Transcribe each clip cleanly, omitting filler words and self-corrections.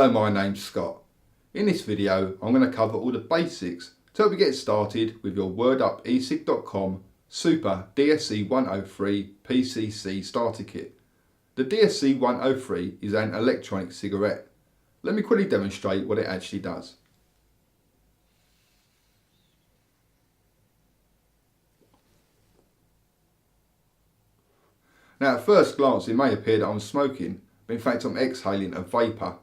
Hello, my name's Scott. In this video I'm going to cover all the basics to help you get started with your WordUpESIG.com Super DSE103 PCC Starter Kit. The DSE103 is an electronic cigarette. Let me quickly demonstrate what it actually does. Now at first glance it may appear that I'm smoking, but in fact I'm exhaling a vapour.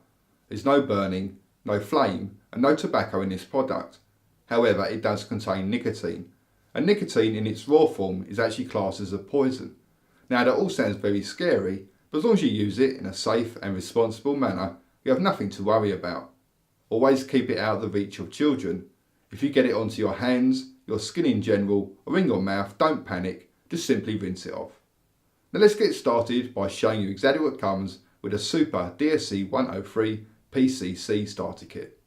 There's no burning, no flame and no tobacco in this product. However, it does contain nicotine, and nicotine in its raw form is actually classed as a poison. Now that all sounds very scary, but as long as you use it in a safe and responsible manner, you have nothing to worry about. Always keep it out of the reach of children. If you get it onto your hands, your skin in general, or in your mouth, don't panic, just simply rinse it off. Now let's get started by showing you exactly what comes with a Super DSE103 PCC Starter Kit.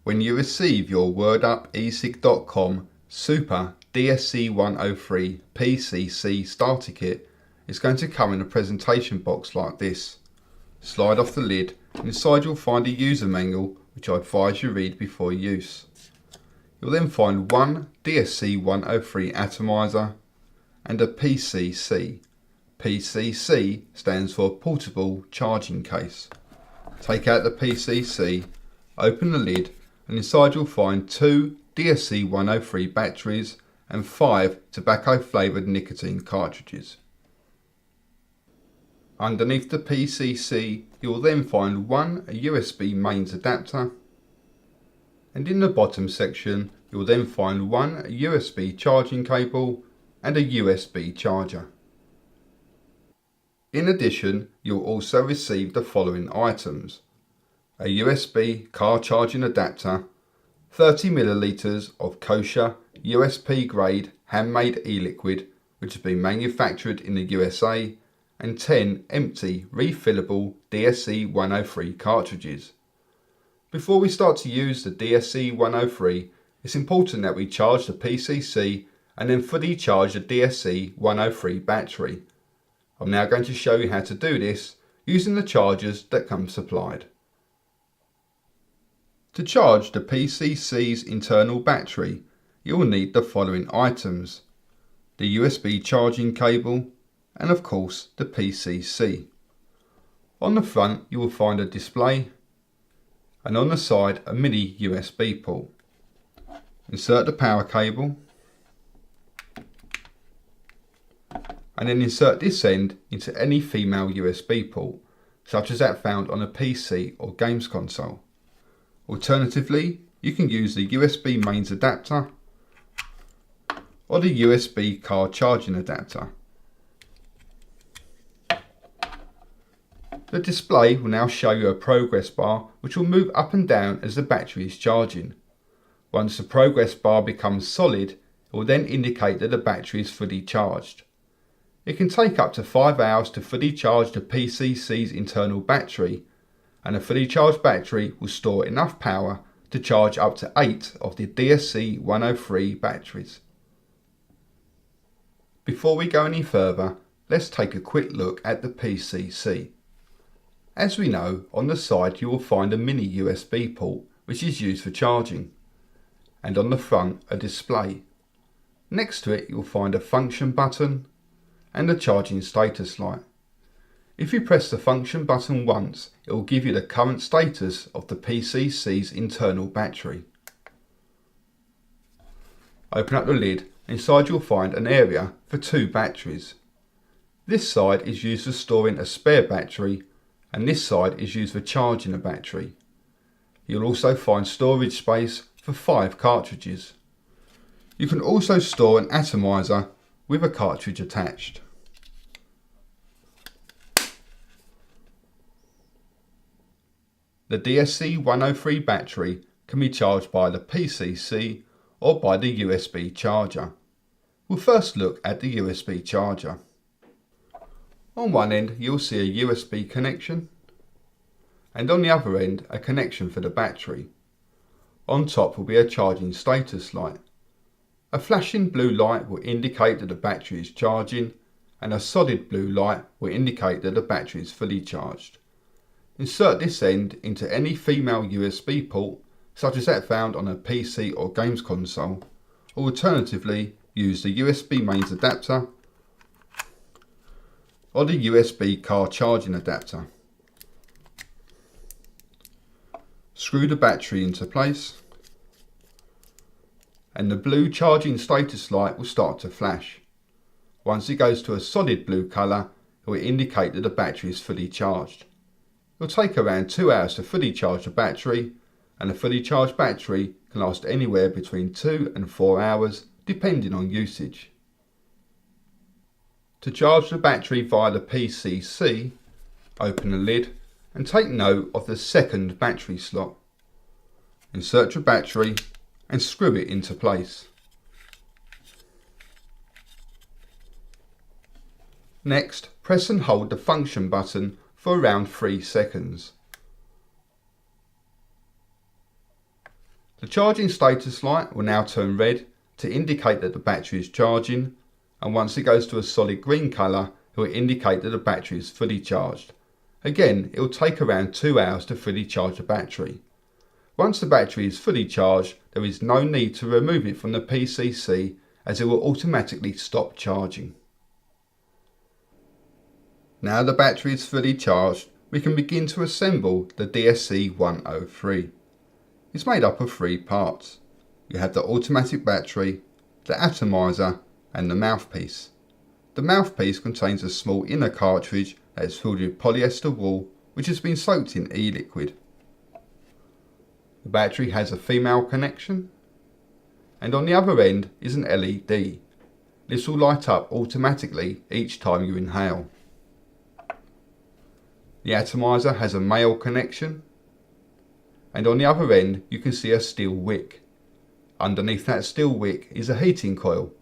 When you receive your WordUpESIG.com Super DSE103 PCC Starter Kit, it's going to come in a presentation box like this. Slide off the lid and inside you'll find a user manual which I advise you read before use. You'll then find one DSE103 atomizer and a PCC. PCC stands for Portable Charging Case. Take out the PCC, open the lid and inside you'll find two DSE103 batteries and 5 tobacco flavoured nicotine cartridges. Underneath the PCC you'll then find one USB mains adapter, and in the bottom section you'll then find one USB charging cable and a USB charger. In addition, you'll also receive the following items: a USB car charging adapter, 30 milliliters of kosher USP grade handmade e-liquid which has been manufactured in the USA, and 10 empty refillable DSE103 cartridges. Before we start to use the DSE103, it's important that we charge the PCC and then fully charge the DSE103 battery. I'm now going to show you how to do this using the chargers that come supplied. To charge the PCC's internal battery, you will need the following items: the USB charging cable and of course the PCC. On the front you will find a display, and on the side a mini USB port. Insert the power cable and then insert this end into any female USB port, such as that found on a PC or games console. Alternatively, you can use the USB mains adapter or the USB car charging adapter. The display will now show you a progress bar which will move up and down as the battery is charging. Once the progress bar becomes solid, it will then indicate that the battery is fully charged. It can take up to 5 hours to fully charge the PCC's internal battery, and a fully charged battery will store enough power to charge up to 8 of the DSE103 batteries. Before we go any further, let's take a quick look at the PCC. As we know, on the side you will find a mini USB port which is used for charging, and on the front a display. Next to it you'll find a function button and a charging status light. If you press the function button once, it will give you the current status of the PCC's internal battery. Open up the lid. Inside you'll find an area for 2 batteries. This side is used for storing a spare battery and this side is used for charging a battery. You'll also find storage space for 5 cartridges. You can also store an atomizer with a cartridge attached. The DSE103 battery can be charged by the PCC or by the USB charger. We'll first look at the USB charger. On one end you'll see a USB connection, and on the other end a connection for the battery. On top will be a charging status light. A flashing blue light will indicate that the battery is charging, and a solid blue light will indicate that the battery is fully charged. Insert this end into any female USB port, such as that found on a PC or games console, or alternatively use the USB mains adapter or the USB car charging adapter. Screw the battery into place and the blue charging status light will start to flash. Once it goes to a solid blue colour, it will indicate that the battery is fully charged. It will take around 2 hours to fully charge the battery, and a fully charged battery can last anywhere between 2 and 4 hours depending on usage. To charge the battery via the PCC, open the lid and take note of the second battery slot. Insert your battery and screw it into place. Next, press and hold the function button for around 3 seconds. The charging status light will now turn red to indicate that the battery is charging, and once it goes to a solid green colour, it will indicate that the battery is fully charged. Again, it will take around 2 hours to fully charge the battery. Once the battery is fully charged, there is no need to remove it from the PCC as it will automatically stop charging. Now the battery is fully charged, we can begin to assemble the DSE103. It's made up of 3 parts. You have the automatic battery, the atomizer and the mouthpiece. The mouthpiece contains a small inner cartridge that is filled with polyester wool which has been soaked in e-liquid. The battery has a female connection, and on the other end is an LED. This will light up automatically each time you inhale. The atomizer has a male connection, and on the other end you can see a steel wick. Underneath that steel wick is a heating coil.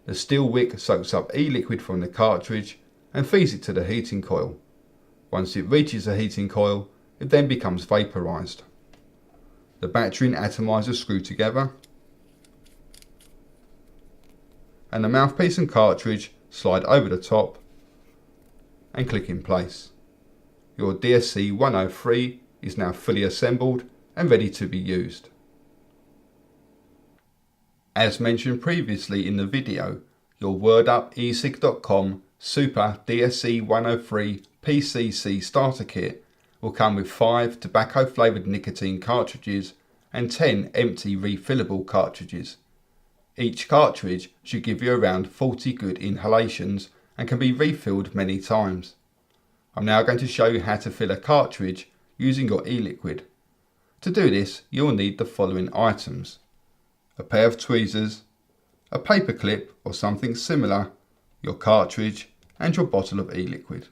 The steel wick soaks up e-liquid from the cartridge and feeds it to the heating coil. Once it reaches the heating coil, it then becomes vaporized. The battery and atomizer screw together, and the mouthpiece and cartridge slide over the top and click in place. Your DSE103 is now fully assembled and ready to be used. As mentioned previously in the video, your WordUp Super DSE103 PCC starter kit will come with 5 tobacco flavoured nicotine cartridges and 10 empty refillable cartridges. Each cartridge should give you around 40 good inhalations and can be refilled many times. I'm now going to show you how to fill a cartridge using your e-liquid. To do this, you'll need the following items: a pair of tweezers, a paper clip or something similar, your cartridge and your bottle of e-liquid.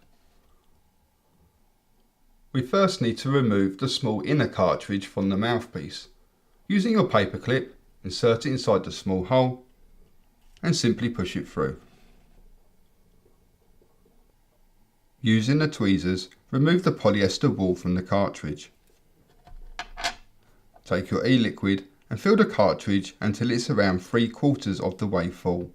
We first need to remove the small inner cartridge from the mouthpiece. Using your paper clip, insert it inside the small hole and simply push it through. Using the tweezers, remove the polyester wool from the cartridge. Take your e-liquid and fill the cartridge until it's around 3/4 of the way full.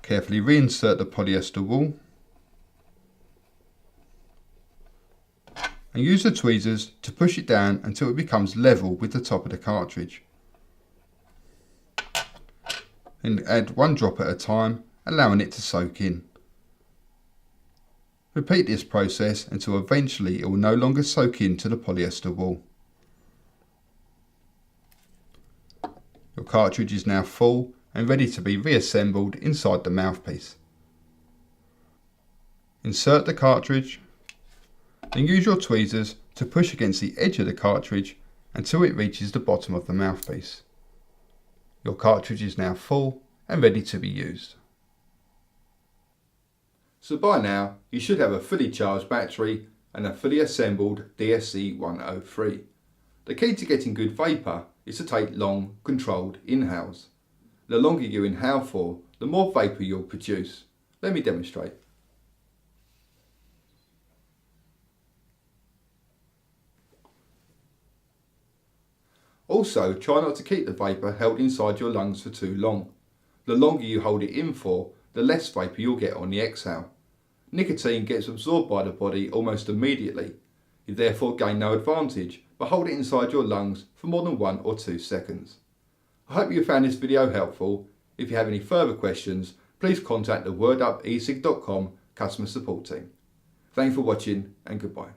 Carefully reinsert the polyester wool and use the tweezers to push it down until it becomes level with the top of the cartridge. And add 1 drop at a time, allowing it to soak in. Repeat this process until eventually it will no longer soak into the polyester wool. Your cartridge is now full and ready to be reassembled inside the mouthpiece. Insert the cartridge, then use your tweezers to push against the edge of the cartridge until it reaches the bottom of the mouthpiece. Your cartridge is now full and ready to be used. So by now you should have a fully charged battery and a fully assembled DSE103. The key to getting good vapour is to take long, controlled inhales. The longer you inhale for, the more vapour you'll produce. Let me demonstrate. Also, try not to keep the vapour held inside your lungs for too long. The longer you hold it in for, the less vapour you'll get on the exhale. Nicotine gets absorbed by the body almost immediately. You therefore gain no advantage by holding it inside your lungs for more than 1 or 2 seconds. I hope you found this video helpful. If you have any further questions, please contact the wordupecig.com customer support team. Thanks for watching and goodbye.